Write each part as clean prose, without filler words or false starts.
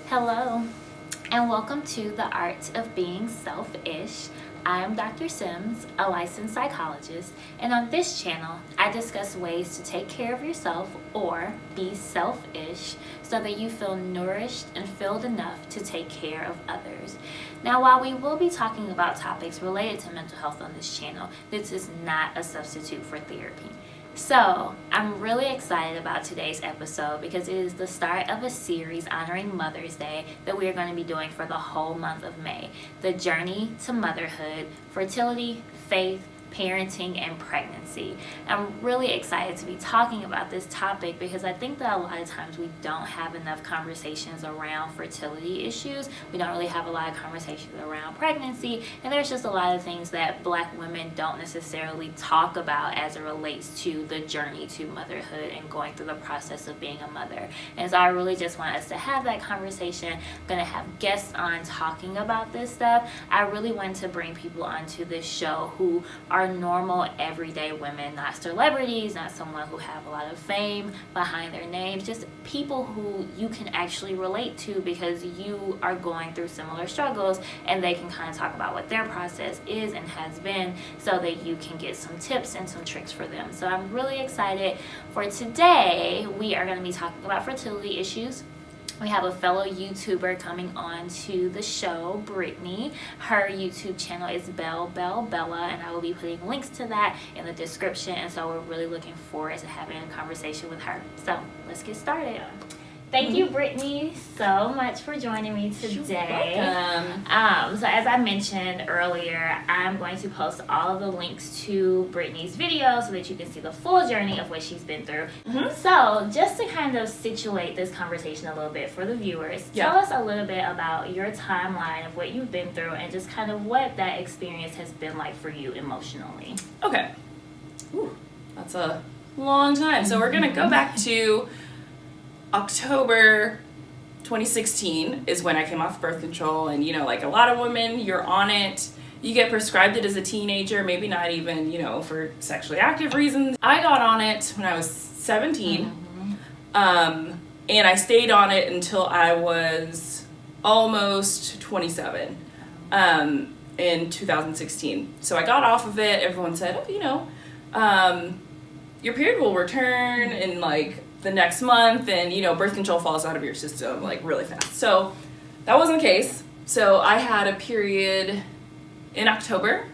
Hello, and welcome to The Art of Being Selfish. I am Dr. Sims, a licensed psychologist, and on this channel, I discuss ways to take care of yourself or be selfish so that you feel nourished and filled enough to take care of others. Now, while we will be talking about topics related to mental health on this channel, this is not a substitute for therapy. So, I'm really excited about today's episode because it is the start of a series honoring Mother's Day that we are going to be doing for the whole month of May. The journey to motherhood, fertility, faith, parenting, and pregnancy. I'm really excited to be talking about this topic because I think that a lot of times we don't have enough conversations around fertility issues. We don't really have a lot of conversations around pregnancy, and there's just a lot of things that Black women don't necessarily talk about as it relates to the journey to motherhood and going through the process of being a mother. And so I really just want us to have that conversation. I'm going to have guests on talking about this stuff. I really want to bring people onto this show who are normal, everyday women, not celebrities, not someone who have a lot of fame behind their names, just people who you can actually relate to because you are going through similar struggles, and they can kind of talk about what their process is and has been so that you can get some tips and some tricks for them. So I'm really excited. For today, we are going to be talking about fertility issues. We have a fellow YouTuber coming on to the show, Brittney. Her YouTube channel is BellBelleBella, and I will be putting links to that in the description. And so we're really looking forward to having a conversation with her. So let's get started. Thank you, Brittney, so much for joining me today. You're welcome. So as I mentioned earlier, I'm going to post all of the links to Brittney's video so that you can see the full journey of what she's been through. So just to kind of situate this conversation a little bit for the viewers, tell us a little bit about your timeline of what you've been through and just kind of what that experience has been like for you emotionally. Okay. Ooh, that's a long time. So we're going to go back to October 2016 is when I came off birth control, and like a lot of women, you're on it, you get prescribed it as a teenager, maybe not even for sexually active reasons. I got on it when I was 17, and I stayed on it until I was almost 27 in 2016. So I got off of it. Everyone said, your period will return in the next month, and birth control falls out of your system really fast. So that wasn't the case. So I had a period in October,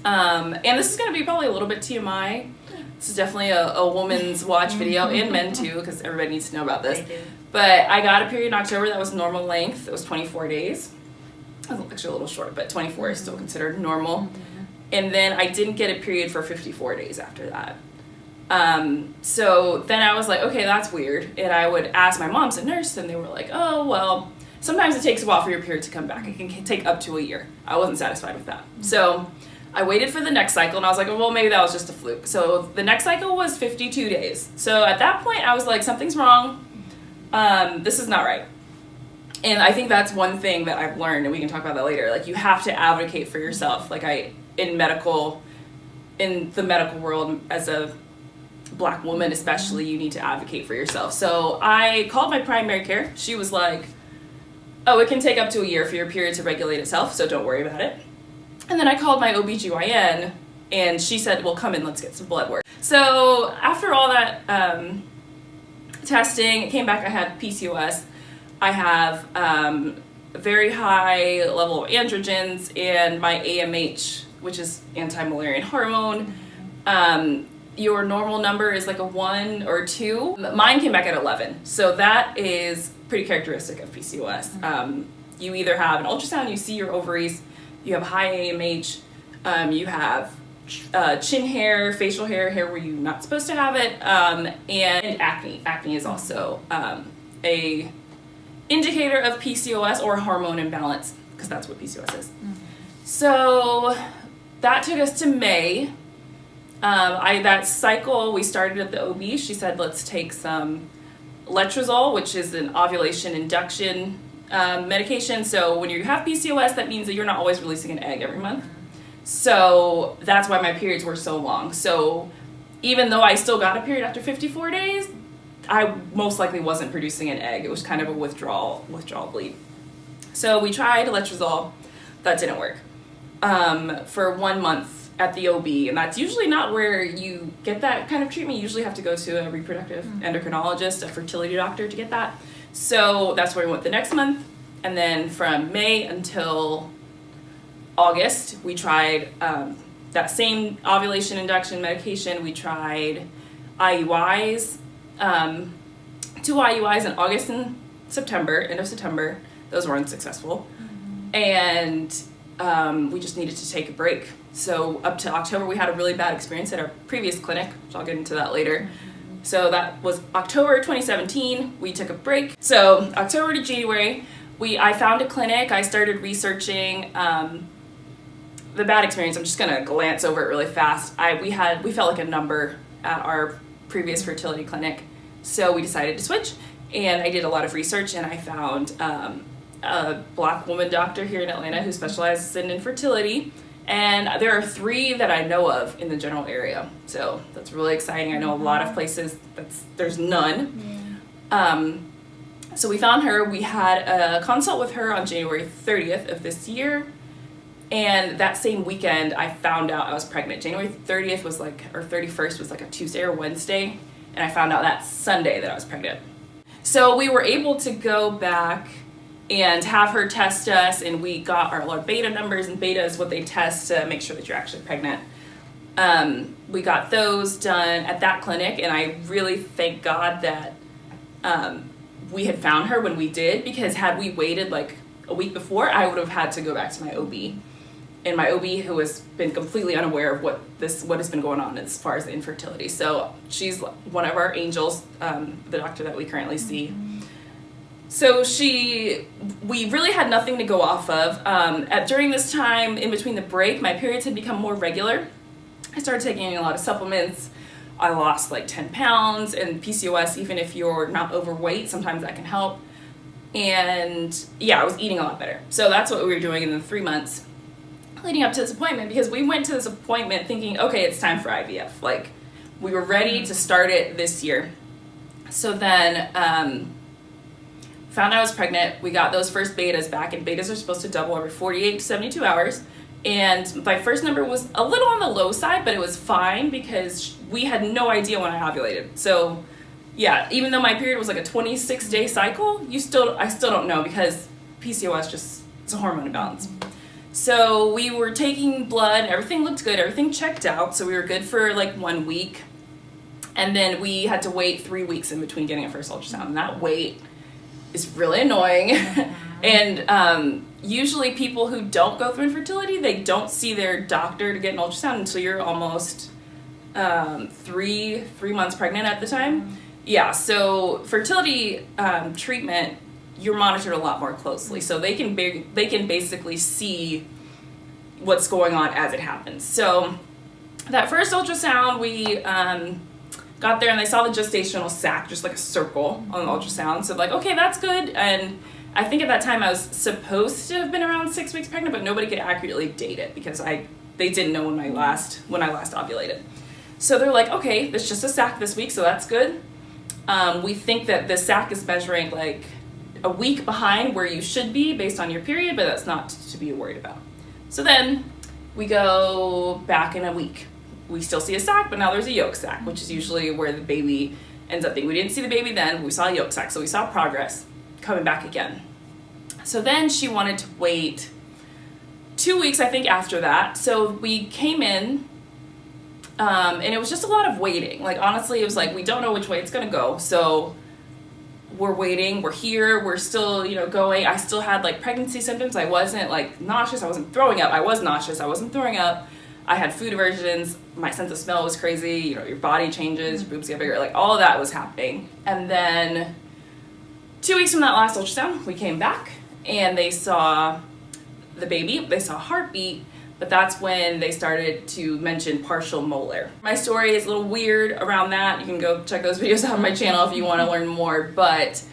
and this is going to be probably a little bit TMI. This is definitely a woman's watch video, and men too, because everybody needs to know about this. But I got a period in October that was normal length. It was 24 days. It was actually a little short, but 24 is still considered normal. And then I didn't get a period for 54 days after that. So then I was like, okay, that's weird. And I would ask my mom's a nurse, and they were like, oh, well, sometimes it takes a while for your period to come back. It can take up to a year. I wasn't satisfied with that. So I waited for the next cycle, and I was like, well, maybe that was just a fluke. So the next cycle was 52 days. So at that point, I was like, something's wrong. This is not right. And I think that's one thing that I've learned, and we can talk about that later. You have to advocate for yourself. In the medical world, as a Black woman especially, you need to advocate for yourself. So I called my primary care. She was like, oh, it can take up to a year for your period to regulate itself, so don't worry about it. And then I called my OBGYN, and she said, well, come in, let's get some blood work. So after all that testing, it came back I had PCOS. I have a very high level of androgens, and my AMH, which is anti-Müllerian hormone, your normal number is a 1 or 2. Mine came back at 11. So that is pretty characteristic of PCOS. You either have an ultrasound, you see your ovaries, you have high AMH, you have chin hair, facial hair where you're not supposed to have it, and acne. Acne is also a indicator of PCOS or hormone imbalance, because that's what PCOS is. So that took us to May. That cycle, we started at the OB. She said, let's take some letrozole, which is an ovulation induction medication. So when you have PCOS, that means that you're not always releasing an egg every month. So that's why my periods were so long. So even though I still got a period after 54 days, I most likely wasn't producing an egg. It was kind of a withdrawal bleed. So we tried letrozole. That didn't work for 1 month at the OB, and that's usually not where you get that kind of treatment. You usually have to go to a reproductive endocrinologist, a fertility doctor to get that. So that's where we went the next month, and then from May until August, we tried that same ovulation induction medication. We tried IUIs, 2 IUIs in August and September, end of September. Those were unsuccessful. And we just needed to take a break. So up to October, we had a really bad experience at our previous clinic, which I'll get into that later. So that was October 2017. We took a break. So October to January, I found a clinic. I started researching the bad experience. I'm just gonna glance over it really fast. We felt like a number at our previous fertility clinic, so we decided to switch. And I did a lot of research, and I found a Black woman doctor here in Atlanta who specializes in infertility. And there are 3 that I know of in the general area, so that's really exciting. I know a lot of places there's none. So we found her. We had a consult with her on January 30th of this year, and that same weekend I found out I was pregnant. January 30th was or 31st was like a Tuesday or Wednesday, and I found out that Sunday that I was pregnant. So we were able to go back and have her test us, and we got our beta numbers, and beta is what they test to make sure that you're actually pregnant. We got those done at that clinic, and I really thank God that we had found her when we did, because had we waited like a week before, I would have had to go back to my OB. And my OB, who has been completely unaware of what has been going on as far as the infertility. So she's one of our angels, the doctor that we currently see. So we really had nothing to go off of. During this time, in between the break, my periods had become more regular. I started taking a lot of supplements. I lost like 10 pounds, and PCOS, even if you're not overweight, sometimes that can help. And yeah, I was eating a lot better. So that's what we were doing in the 3 months leading up to this appointment, because we went to this appointment thinking, okay, it's time for IVF. Like, we were ready to start it this year. So then found out I was pregnant. We got those first betas back, and betas are supposed to double every 48 to 72 hours. And my first number was a little on the low side, but it was fine because we had no idea when I ovulated. So yeah, even though my period was like a 26-day cycle, I still don't know, because PCOS it's a hormone imbalance. So we were taking blood, everything looked good, everything checked out, so we were good for like 1 week. And then we had to wait 3 weeks in between getting a first ultrasound, and that wait is really annoying. And usually people who don't go through infertility, they don't see their doctor to get an ultrasound until you're almost 3 months pregnant at the time. Yeah, so fertility treatment, you're monitored a lot more closely, so they can basically see what's going on as it happens. So that first ultrasound, we got there and they saw the gestational sac, just like a circle on the ultrasound. So like, okay, that's good. And I think at that time I was supposed to have been around 6 weeks pregnant, but nobody could accurately date it because they didn't know when I last ovulated. So they're like, okay, there's just a sac this week, so that's good. We think that the sac is measuring like a week behind where you should be based on your period, but that's not to be worried about. So then we go back in a week. We still see a sac, but now there's a yolk sac, which is usually where the baby ends up being. We didn't see the baby then, we saw a yolk sac, so we saw progress coming back again. So then she wanted to wait 2 weeks, I think, after that. So we came in, and it was just a lot of waiting. Like, honestly, it was like, we don't know which way it's gonna go, so we're waiting, we're here, we're still, going. I still had like pregnancy symptoms. I wasn't like nauseous, I wasn't throwing up. I was nauseous, I wasn't throwing up. I had food aversions, my sense of smell was crazy, your body changes, your boobs get bigger, like all of that was happening. And then 2 weeks from that last ultrasound, we came back and they saw the baby, they saw a heartbeat, but that's when they started to mention partial molar. My story is a little weird around that. You can go check those videos out on my channel if you want to learn more, but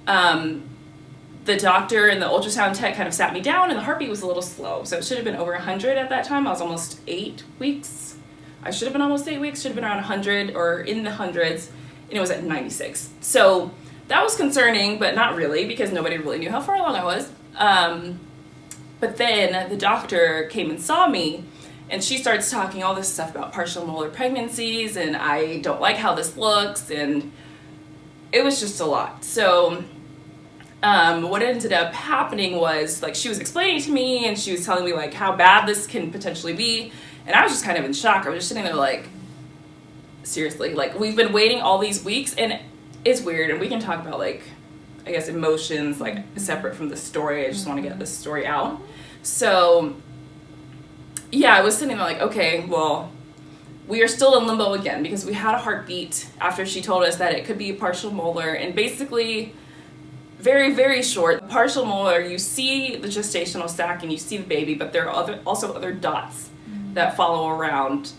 the doctor and the ultrasound tech kind of sat me down and the heartbeat was a little slow. So it should have been over 100 at that time. I was almost 8 weeks. I should have been almost 8 weeks, should have been around 100 or in the hundreds. and it was at 96. So that was concerning, but not really, because nobody really knew how far along I was. But then the doctor came and saw me, and she starts talking all this stuff about partial molar pregnancies, and I don't like how this looks, and it was just a lot. So what ended up happening was, like, she was explaining to me, and she was telling me, like, how bad this can potentially be, and I was just kind of in shock. I was just sitting there like, seriously, like, we've been waiting all these weeks, and it's weird, and we can talk about, like, I guess emotions, like, separate from the story. I just want to get this story out. So yeah, I was sitting there like, okay, well, we are still in limbo again, because we had a heartbeat after she told us that it could be a partial molar, and basically, very, very short. Partial molar, you see the gestational sac and you see the baby, but there are also other dots that follow around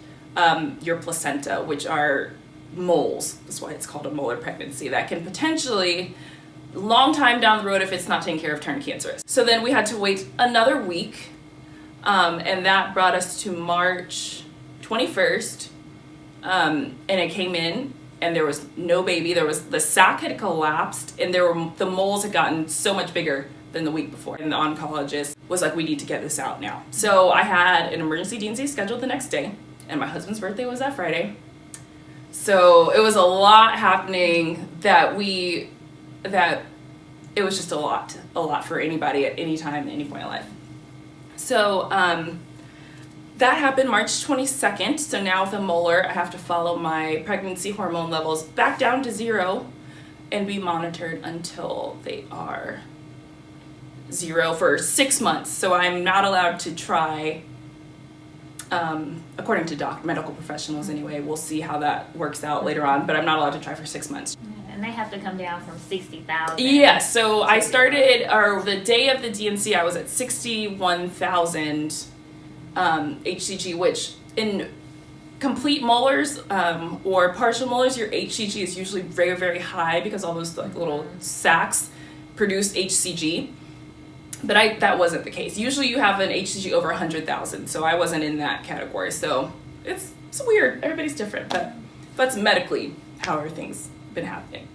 your placenta, which are moles. That's why it's called a molar pregnancy. That can potentially, long time down the road, if it's not taken care of, turn cancerous. So then we had to wait another week, and that brought us to March 21st, and it came in, and there was no baby. The sac had collapsed, and the moles had gotten so much bigger than the week before. And the oncologist was like, we need to get this out now. So I had an emergency D&C scheduled the next day, and my husband's birthday was that Friday. So it was a lot happening that it was just a lot for anybody at any time, at any point in life. So that happened March 22nd. So now with a molar, I have to follow my pregnancy hormone levels back down to 0 and be monitored until they are 0 for 6 months. So I'm not allowed to try, according to medical professionals anyway. We'll see how that works out later on, but I'm not allowed to try for 6 months. And they have to come down from 60,000. Yeah, so I started, or the day of the D&C, I was at 61,000 HCG, which in complete molars or partial molars, your HCG is usually very, very high, because all those like little sacs produce HCG. But that wasn't the case. Usually you have an HCG over 100,000, so I wasn't in that category. So it's weird. Everybody's different, but that's medically how everything's been happening.